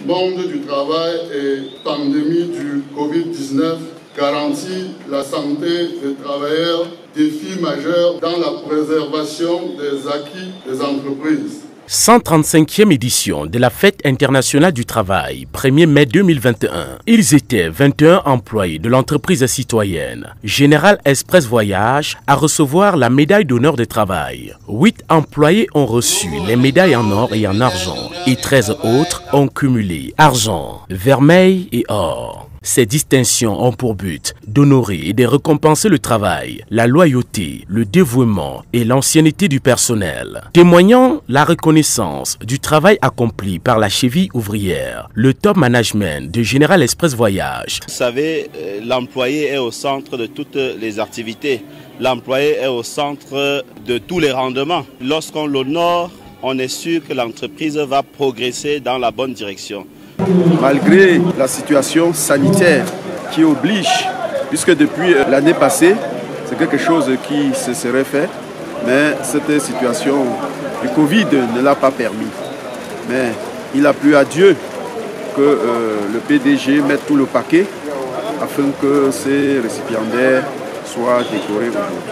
monde du travail et pandémie du Covid-19 garantit la santé des travailleurs, défi majeur dans la préservation des acquis des entreprises. 135e édition de la Fête internationale du travail, 1er mai 2021. Ils étaient 21 employés de l'entreprise citoyenne Général Express Voyage à recevoir la médaille d'honneur de travail. 8 employés ont reçu les médailles en or et en argent et 13 autres ont cumulé argent, vermeil et or. Ces distinctions ont pour but d'honorer et de récompenser le travail, la loyauté, le dévouement et l'ancienneté du personnel, témoignant la reconnaissance du travail accompli par la cheville ouvrière, le top management de Général Express Voyage. Vous savez, l'employé est au centre de toutes les activités. L'employé est au centre de tous les rendements. Lorsqu'on l'honore, on est sûr que l'entreprise va progresser dans la bonne direction. Malgré la situation sanitaire qui oblige, puisque depuis l'année passée, c'est quelque chose qui se serait fait, mais cette situation du Covid ne l'a pas permis. Mais il a plu à Dieu que le PDG mette tout le paquet afin que ces récipiendaires soient décorés aujourd'hui.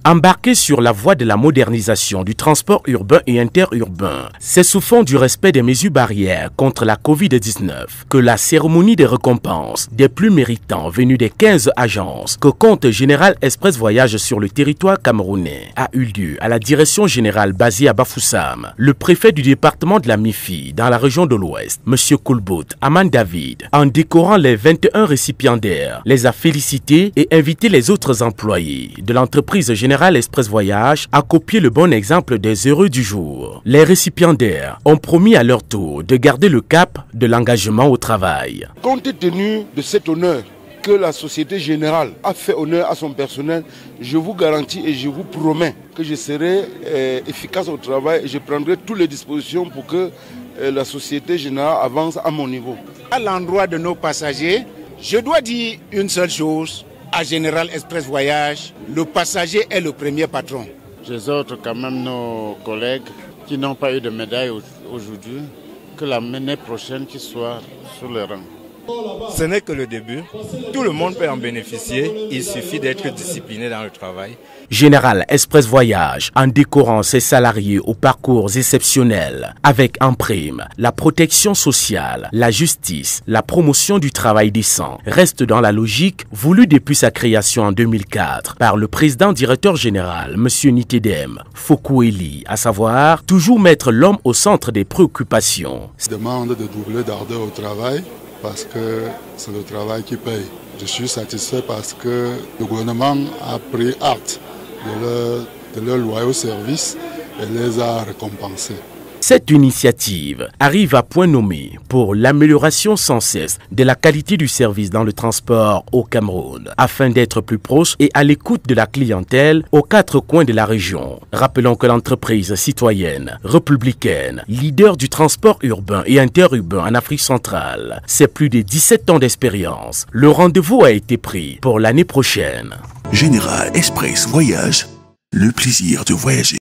Embarqué sur la voie de la modernisation du transport urbain et interurbain, c'est sous fond du respect des mesures barrières contre la Covid-19 que la cérémonie des récompenses des plus méritants venus des 15 agences que compte Général Express Voyage sur le territoire camerounais a eu lieu à la direction générale basée à Bafoussam. Le préfet du département de la MIFI dans la région de l'Ouest, M. Koulbout Aman David, en décorant les 21 récipiendaires, les a félicités et invité les autres employés de l'entreprise Général Express Voyage a copié le bon exemple des heureux du jour. Les récipiendaires ont promis à leur tour de garder le cap de l'engagement au travail. Compte tenu de cet honneur que la Société Générale a fait honneur à son personnel, je vous garantis et je vous promets que je serai efficace au travail et je prendrai toutes les dispositions pour que la Société Générale avance à mon niveau. À l'endroit de nos passagers, je dois dire une seule chose. À Général Express Voyage, le passager est le premier patron. J'exhorte quand même nos collègues qui n'ont pas eu de médaille aujourd'hui, que l'année prochaine qu'ils soient sur le rang. Ce n'est que le début. Tout le monde peut en bénéficier. Il suffit d'être discipliné dans le travail. Général Express Voyage, en décorant ses salariés aux parcours exceptionnels, avec en prime la protection sociale, la justice, la promotion du travail décent, reste dans la logique voulue depuis sa création en 2004 par le président directeur général, M. Nitedem Fokoueli, à savoir toujours mettre l'homme au centre des préoccupations. Je demande de doubler d'ardeur au travail, parce que c'est le travail qui paye. Je suis satisfait parce que le gouvernement a pris acte de leur loyaux service et les a récompensés. Cette initiative arrive à point nommé pour l'amélioration sans cesse de la qualité du service dans le transport au Cameroun, afin d'être plus proche et à l'écoute de la clientèle aux 4 coins de la région. Rappelons que l'entreprise citoyenne, républicaine, leader du transport urbain et interurbain en Afrique centrale, c'est plus de 17 ans d'expérience. Le rendez-vous a été pris pour l'année prochaine. Général Express Voyage, le plaisir de voyager.